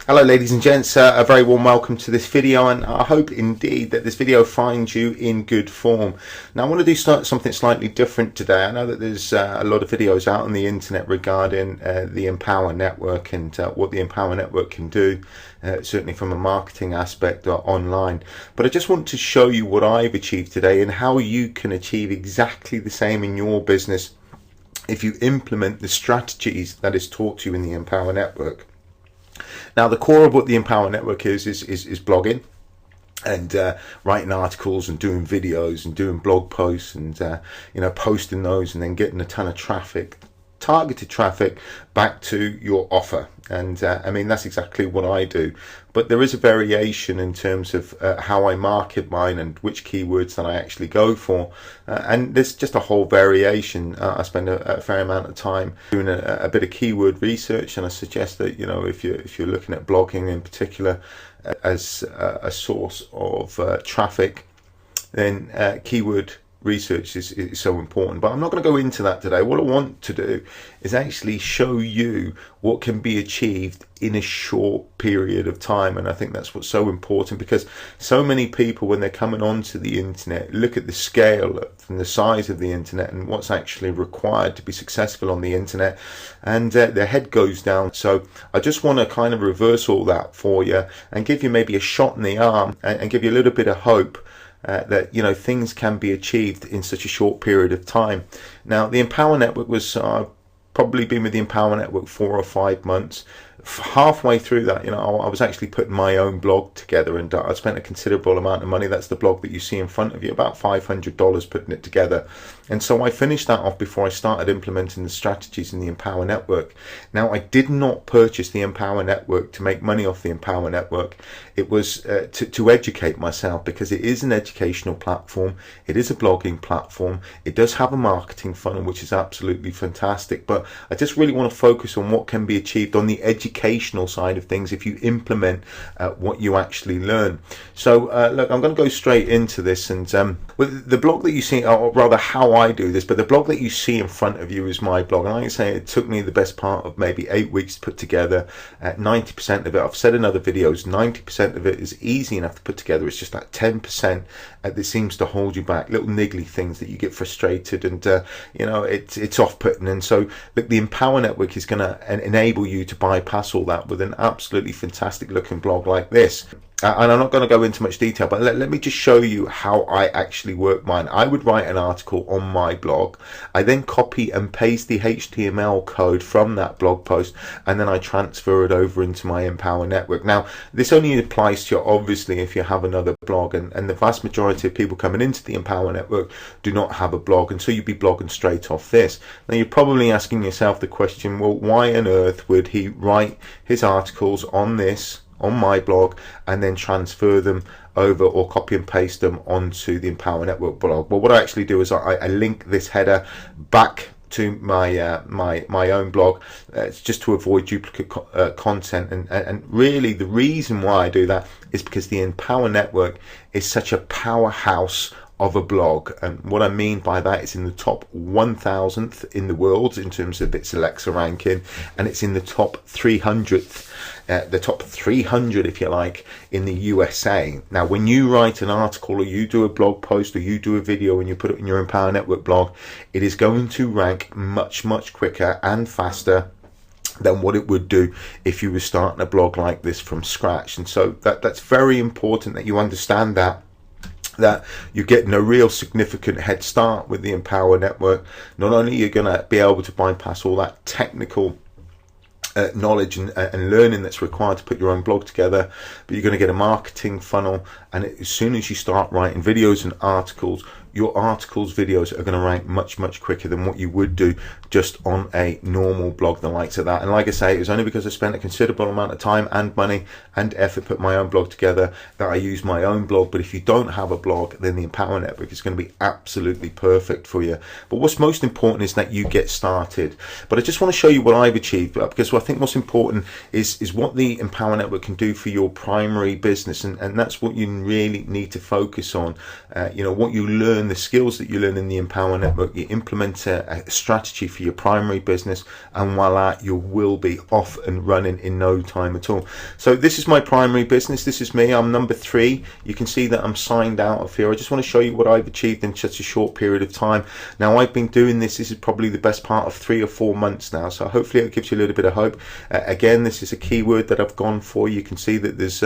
Hello ladies and gents, a very warm welcome to this video, and I hope indeed that this video finds you in good form. Now I want to do something slightly different today. I know that there's a lot of videos out on the internet regarding the Empower Network and what the Empower Network can do, certainly from a marketing aspect or online. But I just want to show you what I've achieved today and how you can achieve exactly the same in your business if you implement the strategies that is taught to you in the Empower Network. Now, the core of what the Empower Network is blogging and writing articles and doing videos and doing blog posts and posting those and then getting a ton of traffic, targeted traffic back to your offer. And I mean, that's exactly what I do, but there is a variation in terms of how I market mine and which keywords that I actually go for, and there's just a whole variation. I spend a fair amount of time doing a bit of keyword research, and I suggest that if you're looking at blogging in particular as a source of traffic, then keyword research is so important. But I'm not going to go into that today. What I want to do is actually show you what can be achieved in a short period of time, and I think that's what's so important, because so many people, when they're coming onto the internet, look at the scale and the size of the internet and what's actually required to be successful on the internet, and their head goes down. So I just want to kind of reverse all that for you and give you maybe a shot in the arm and give you a little bit of hope that things can be achieved in such a short period of time. Now, the Empower Network was probably been with the Empower Network 4 or 5 months. Halfway through that, I was actually putting my own blog together, and I spent a considerable amount of money. That's the blog that you see in front of you, about $500 putting it together. And so I finished that off before I started implementing the strategies in the Empower Network. Now, I did not purchase the Empower Network to make money off the Empower Network. It was to educate myself, because it is an educational platform. It is a blogging platform. It does have a marketing funnel, which is absolutely fantastic. But I just really want to focus on what can be achieved on the educational side of things if you implement what you actually learn. So look, I'm going to go straight into this, and with the blog that you see, or rather how I do this, but the blog that you see in front of you is my blog, and I can say it took me the best part of maybe 8 weeks to put together. 90% of it, I've said in other videos, 90% of it is easy enough to put together. It's just that 10% that seems to hold you back, little niggly things that you get frustrated, and it's off-putting. And so look, the Empower Network is going to enable you to bypass all that with an absolutely fantastic looking blog like this. And I'm not going to go into much detail, but let me just show you how I actually work mine. I would write an article on my blog. I then copy and paste the HTML code from that blog post, and then I transfer it over into my Empower Network. Now, this only applies to you, obviously, if you have another blog, and the vast majority of people coming into the Empower Network do not have a blog, and so you'd be blogging straight off this. Now, you're probably asking yourself the question, well, why on earth would he write his articles on my blog and then transfer them over or copy and paste them onto the Empower Network blog? Well, what I actually do is I link this header back to my my own blog. It's just to avoid duplicate content, and really the reason why I do that is because the Empower Network is such a powerhouse of a blog. And what I mean by that, it's in the top 1000th in the world in terms of its Alexa ranking, and it's in the top 300th, the top 300 if you like, in the USA. Now, when you write an article or you do a blog post or you do a video and you put it in your Empower Network blog, it is going to rank much quicker and faster than what it would do if you were starting a blog like this from scratch. And so that's very important that you understand that you're getting a real significant head start with the Empower Network. Not only are you going to be able to bypass all that technical knowledge and learning that's required to put your own blog together, but you're going to get a marketing funnel, and as soon as you start writing videos and articles, your articles, videos are going to rank much quicker than what you would do just on a normal blog, the likes of that. And like I say, it was only because I spent a considerable amount of time and money and effort put my own blog together that I use my own blog. But if you don't have a blog, then the Empower Network is going to be absolutely perfect for you. But what's most important is that you get started. But I just want to show you what I've achieved, because I think what's important is what the Empower Network can do for your primary business, and that's what you really need to focus on. What you learn learn the skills that you learn in the Empower Network, you implement a strategy for your primary business, and voila, you will be off and running in no time at all. So this is my primary business. This is me. I'm number 3. You can see that I'm signed out of here. I just want to show you what I've achieved in such a short period of time. Now, I've been doing this. This is probably the best part of 3 or 4 months now. So hopefully it gives you a little bit of hope. Again, this is a keyword that I've gone for. You can see that there's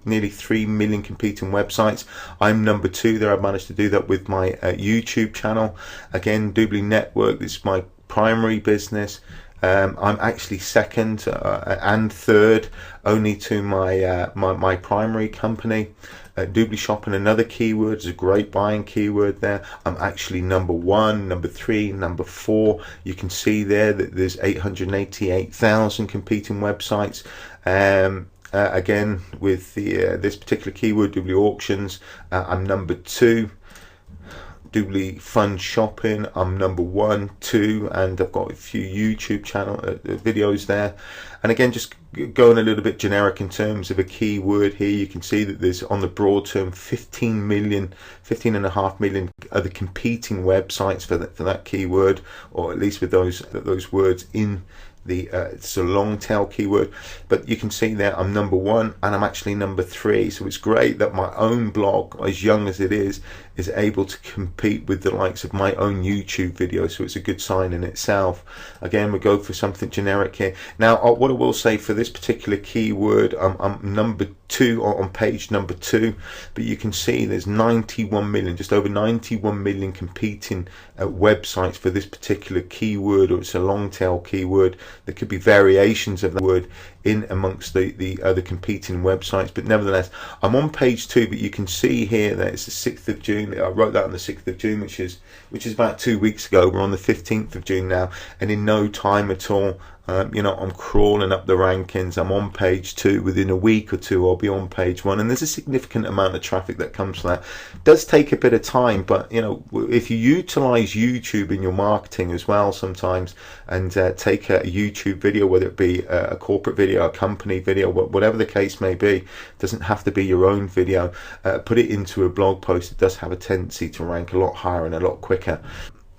nearly 3 million competing websites. I'm number 2 there. I've managed to do that with my YouTube channel. Again, Doobly Network, this is my primary business. I'm actually second and third only to my primary company. Doobly Shopping, another keyword, is a great buying keyword there. I'm actually number 1, number 3, number 4. You can see there that there's 888,000 competing websites. Again, with this particular keyword, Doobly Auctions, I'm number 2. Doobly Fun Shopping, I'm number 1, 2, and I've got a few YouTube channel videos there. And again, just going a little bit generic in terms of a keyword here, you can see that there's, on the broad term, 15.5 million other competing websites for that keyword, or at least with those words in it's a long tail keyword. But you can see there I'm number 1 and I'm actually number 3. So it's great that my own blog, as young as it is able to compete with the likes of my own YouTube video. So it's a good sign in itself. Again, we go for something generic here. Now, what I will say for this particular keyword, I'm number 2 on page number 2, but you can see there's 91 million, just over 91 million competing websites for this particular keyword, or it's a long tail keyword. There could be variations of that word in amongst the other competing websites, but nevertheless, I'm on page 2. But you can see here that it's the 6th of June. I wrote that on the 6th of June, which is about 2 weeks ago. We're on the 15th of June now, and in no time at all, I'm crawling up the rankings. I'm on page 2. Within a week or 2, I'll be on page 1, and there's a significant amount of traffic that comes from that. It does take a bit of time, but if you utilize YouTube in your marketing as well sometimes, and take a YouTube video, whether it be a corporate video, a company video, whatever the case may be, it doesn't have to be your own video, put it into a blog post, it does have a tendency to rank a lot higher and a lot quicker.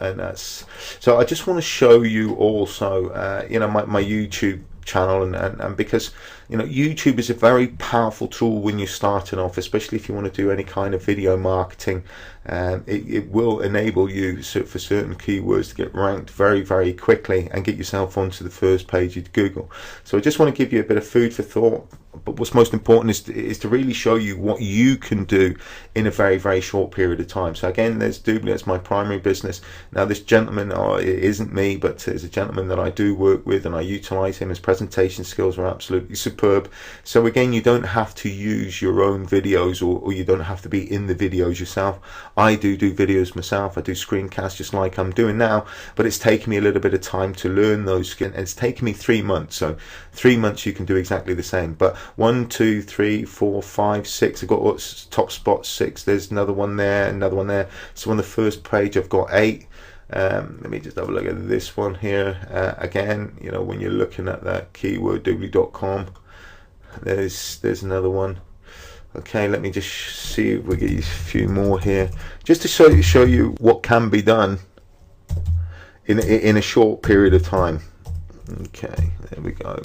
And that's, so I just want to show you also my YouTube channel, and because YouTube is a very powerful tool when you're starting off, especially if you want to do any kind of video marketing. It will enable you for certain keywords to get ranked very, very quickly and get yourself onto the first page of Google. So I just want to give you a bit of food for thought, but what's most important is to really show you what you can do in a very, very short period of time. So again, there's Doobly, it's my primary business. Now this gentleman, it isn't me, but it's a gentleman that I do work with, and I utilize him. His presentation skills are absolutely superb. So again, you don't have to use your own videos, or you don't have to be in the videos yourself. I do videos myself. I do screencasts just like I'm doing now, but it's taken me a little bit of time to learn those skills. It's taken me 3 months. So 3 months you can do exactly the same. But 1, 2, 3, 4, 5, 6. I've got top spot 6. There's another one there, another one there. So on the first page I've got 8. Let me just have a look at this one here. Again, when you're looking at that keyword doobly.com, there's another one. Okay, let me just see if we get a few more here, just to show you what can be done in a short period of time. Okay, there we go.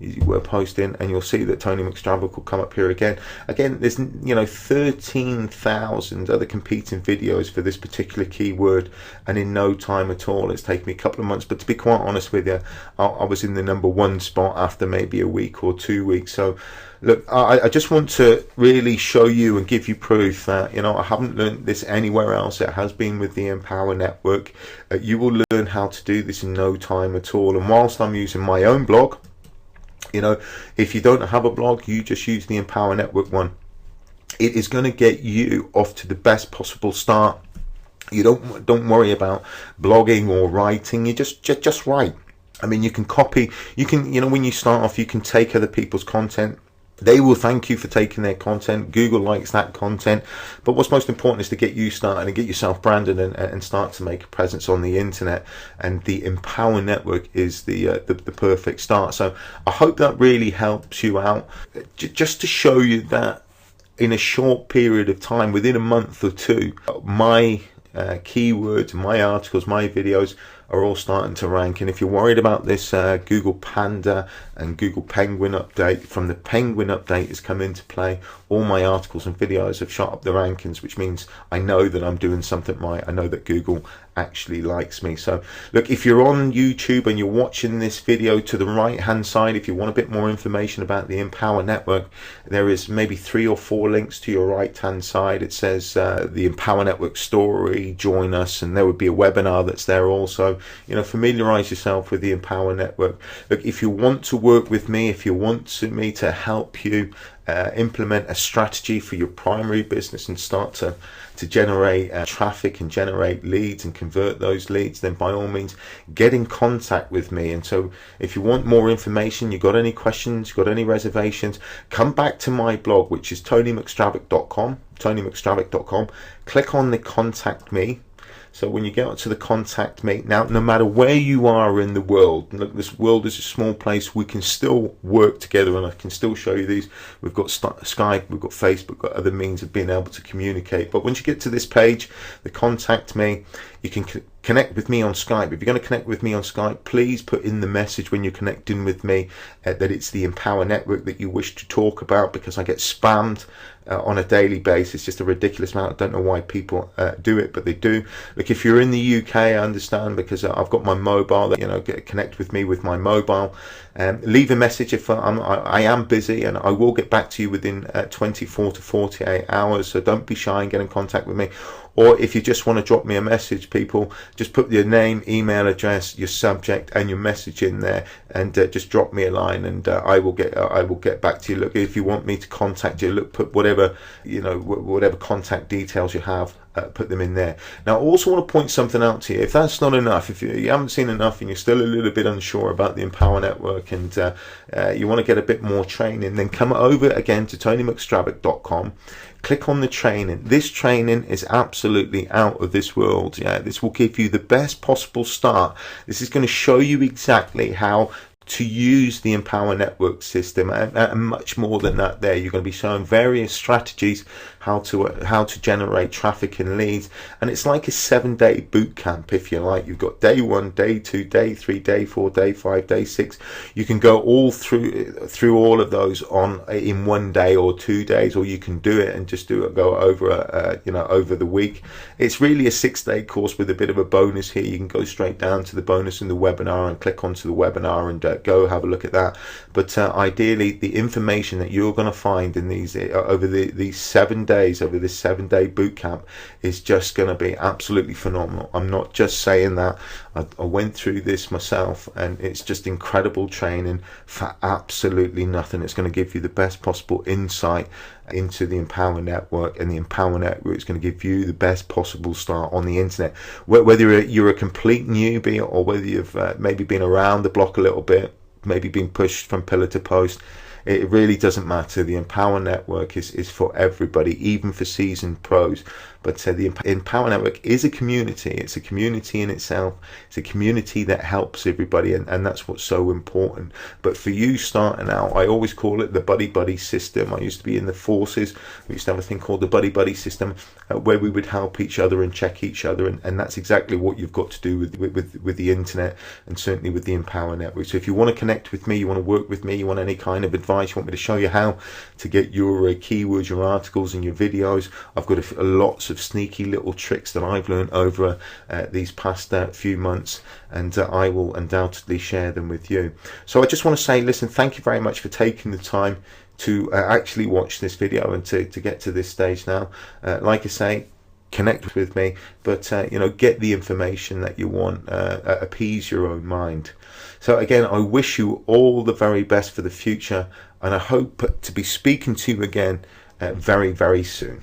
Easy word posting, and you'll see that Tony McStravick will come up here again. There's 13,000 other competing videos for this particular keyword, and in no time at all. It's taken me a couple of months, but to be quite honest with you, I was in the number 1 spot after maybe a week or 2 weeks. So look, I just want to really show you and give you proof that I haven't learned this anywhere else. It has been with the Empower Network. You will learn how to do this in no time at all. And whilst I'm using my own blog, if you don't have a blog, you just use the Empower Network one. It is going to get you off to the best possible start. You don't worry about blogging or writing. You just write. I mean, you can copy. You can, when you start off, you can take other people's content. They will thank you for taking their content. Google likes that content. But what's most important is to get you started and get yourself branded and start to make a presence on the internet. And the Empower Network is the perfect start. So I hope that really helps you out. Just to show you that in a short period of time, within a month or two, my keywords, my articles, my videos are all starting to rank. And if you're worried about this Google Panda and Google Penguin update, from the Penguin update has come into play, all my articles and videos have shot up the rankings, which means I know that I'm doing something right. I know that Google actually likes me. So look, if you're on YouTube and you're watching this video, to the right hand side, if you want a bit more information about the Empower Network, there is maybe 3 or 4 links to your right hand side. It says the Empower Network story, join us, and there would be a webinar that's there also. You know, familiarize yourself with the Empower Network. Look, if you want to work with me, if you want me to help you implement a strategy for your primary business and start to generate traffic and generate leads and convert those leads, then by all means get in contact with me. And so if you want more information, you got any questions, you got any reservations, come back to my blog, which is tonymcstravick.com. Click on the contact me. So when you get to the contact me, now no matter where you are in the world, look, this world is a small place, we can still work together, and I can still show you these. We've got Skype, we've got Facebook, got other means of being able to communicate. But once you get to this page, the contact me, you can connect with me on Skype. If you're going to connect with me on Skype, please put in the message when you're connecting with me that it's the Empower Network that you wish to talk about, because I get spammed on a daily basis, just a ridiculous amount. I don't know why people do it, but they do. Look, if you're in the UK, I understand, because I've got my mobile, you know, connect with me with my mobile. Leave a message if I am busy, and I will get back to you within 24 to 48 hours, so don't be shy and get in contact with me. Or if you just want to drop me a message, people, just put your name, email address, your subject and your message in there, and just drop me a line, and I will get back to you. Look, if you want me to contact you, look, put whatever, you know, whatever contact details you have, put them in there. Now, I also want to point something out to you. If that's not enough, if you haven't seen enough and you're still a little bit unsure about the Empower Network, and you want to get a bit more training, then come over again to tonymcstravick.com. Click on the training. This training is absolutely out of this world. Yeah, this will give you the best possible start. This is going to show you exactly how to use the Empower Network system, and much more than that. There, you're going to be shown various strategies how to generate traffic and leads, and it's like a 7-day boot camp, if you like. You've got day 1, day 2, day 3, day 4, day 5, day 6. You can go all through all of those in 1 day or 2 days, or you can do it and just go over over the week. It's really a 6-day course with a bit of a bonus here. You can go straight down to the bonus in the webinar and click onto the webinar and go have a look at that. But ideally, the information that you're going to find in these over these 7 days, over this 7-day boot camp, is just going to be absolutely phenomenal. I'm not just saying that. I went through this myself, and it's just incredible training for absolutely nothing. It's going to give you the best possible insight into the Empower Network, and the Empower Network is going to give you the best possible start on the internet. Whether you're a complete newbie, or whether you've maybe been around the block a little bit, maybe been pushed from pillar to post, it really doesn't matter. The Empower Network is for everybody, even for seasoned pros. But the Empower Network is a community. It's a community in itself. It's a community that helps everybody, and that's what's so important. But for you starting out, I always call it the buddy system. I used to be in the forces. We used to have a thing called the buddy system, where we would help each other and check each other, and that's exactly what you've got to do with the internet, and certainly with the Empower Network. So if you want to connect with me, you want to work with me, you want any kind of advice, you want me to show you how to get your keywords, your articles and your videos, I've got lots of sneaky little tricks that I've learned over these past few months, and I will undoubtedly share them with you. So I just want to say, listen, thank you very much for taking the time to actually watch this video and to get to this stage now. Like I say, connect with me, but get the information that you want, appease your own mind. So again, I wish you all the very best for the future, and I hope to be speaking to you again very, very soon.